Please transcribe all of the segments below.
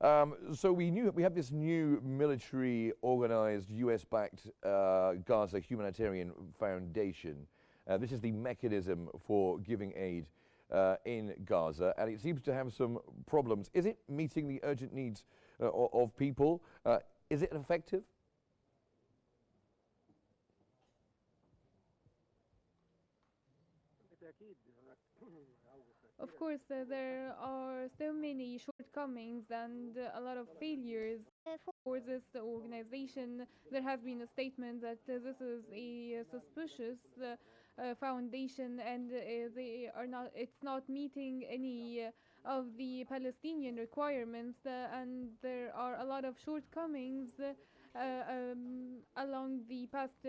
So we have this new military organized US-backed Gaza Humanitarian Foundation. This is the mechanism for giving aid in Gaza, and it seems to have some problems. Is it meeting the urgent needs of people? Is it effective? Of course, there are so many shortcomings and a lot of failures for this organization. There has been a statement that this is a suspicious foundation, and they are not. It's not meeting any of the Palestinian requirements, and there are a lot of shortcomings. Along the past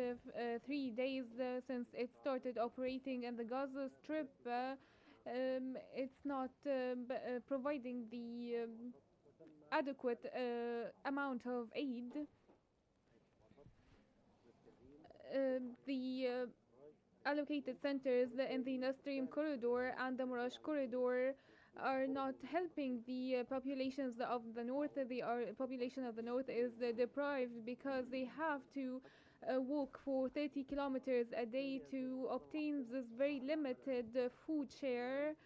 3 days since it started operating in the Gaza Strip, it's not providing the adequate amount of aid. The allocated centers in the Nord Stream corridor and the Marash corridor are not helping the populations of the north. The population of the north is deprived because they have to walk for 30 kilometers a day to obtain this very limited food share.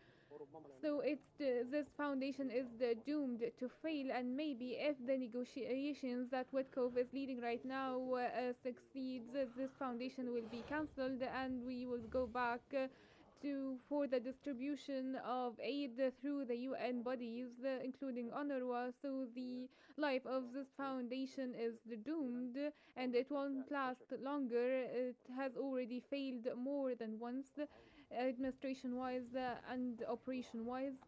So this foundation is doomed to fail, and maybe if the negotiations that Witkoff is leading right now succeeds, this foundation will be cancelled, and we will go back for the distribution of aid through the UN bodies, including UNRWA. So the life of this foundation is doomed, and it won't last longer. It has already failed more than once, administration-wise and operation-wise.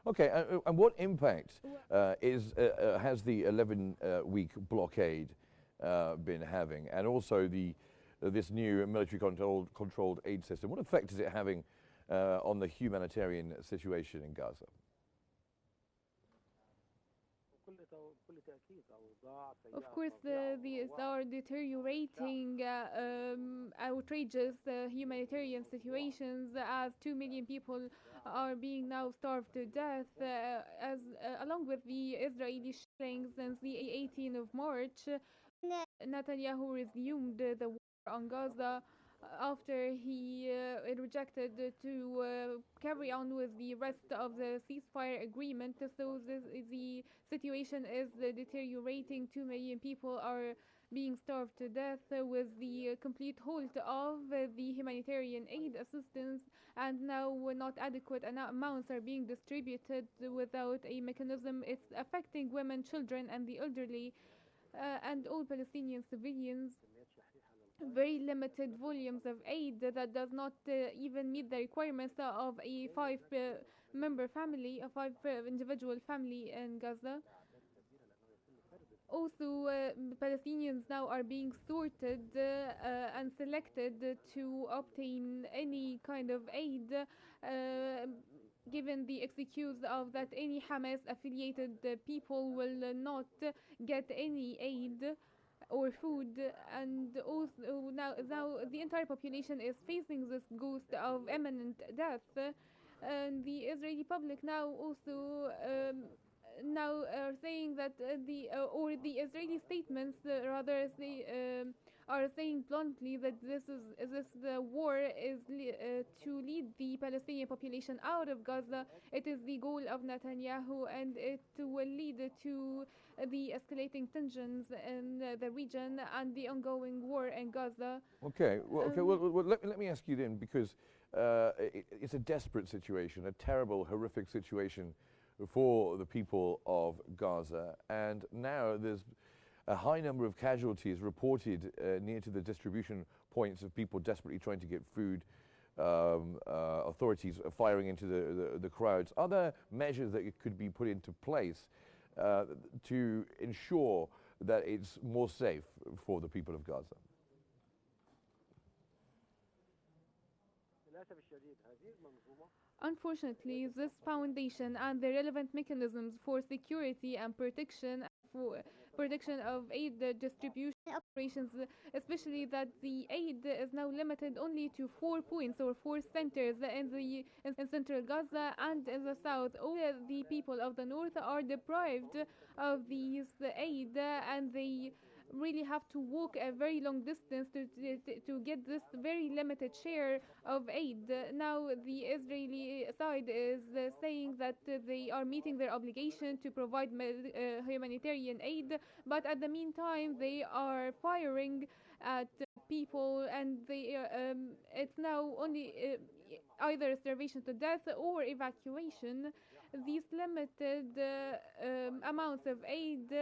Okay, and what impact has the 11-week blockade been having, and also this new military-controlled aid system? What effect is it having on the humanitarian situation in Gaza? Of course, these are deteriorating, outrageous humanitarian situations, as 2 million people are being now starved to death, along with the Israeli shelling since the 18th of March. Netanyahu resumed the war on Gaza after he rejected to carry on with the rest of the ceasefire agreement. So the situation is deteriorating. 2 million people are being starved to death with the complete halt of the humanitarian aid assistance, and now not adequate amounts are being distributed without a mechanism. It's affecting women, children, and the elderly, and all Palestinian civilians. Very limited volumes of aid that does not even meet the requirements of a five-member family, a five-individual family in Gaza. Also, Palestinians now are being sorted and selected to obtain any kind of aid, given the excuse of that any Hamas-affiliated people will not get any aid or food, and also now the entire population is facing this ghost of imminent death, and the Israeli public now also now are saying that the Israeli statements rather are saying bluntly that the war is to lead the Palestinian population out of Gaza. It is the goal of Netanyahu, and it will lead to the escalating tensions in the region and the ongoing war in Gaza. Okay, well, let me ask you then, because it's a desperate situation, a terrible, horrific situation for the people of Gaza, and now there's a high number of casualties reported near to the distribution points of people desperately trying to get food, authorities firing into the crowds. Are there measures that could be put into place to ensure that it's more safe for the people of Gaza? Unfortunately, this foundation and the relevant mechanisms for security and protection prediction of aid distribution operations, especially that the aid is now limited only to 4 points or 4 centers in central Gaza and in the south. All the people of the north are deprived of these aid, and they really have to walk a very long distance to get this very limited share of aid. Now the Israeli side is saying that they are meeting their obligation to provide humanitarian aid, but at the meantime they are firing at people, and it's now only either starvation to death or evacuation. These limited amounts of aid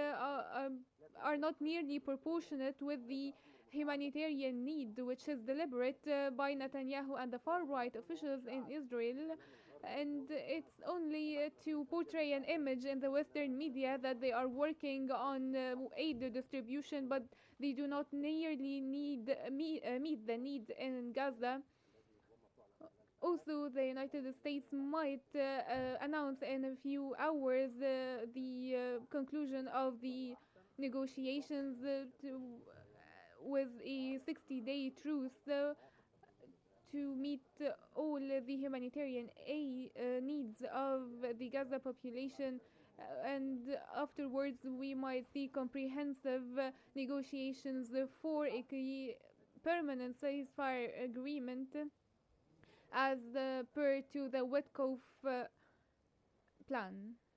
are not nearly proportionate with the humanitarian need, which is deliberate by Netanyahu and the far-right officials in Israel. And it's only to portray an image in the Western media that they are working on aid distribution, but they do not nearly meet the needs in Gaza. Also, the United States might announce in a few hours the conclusion of the negotiations with a 60-day truce to meet all the humanitarian needs of the Gaza population, and afterwards we might see comprehensive negotiations for a permanent ceasefire agreement as per to the Witkoff plan.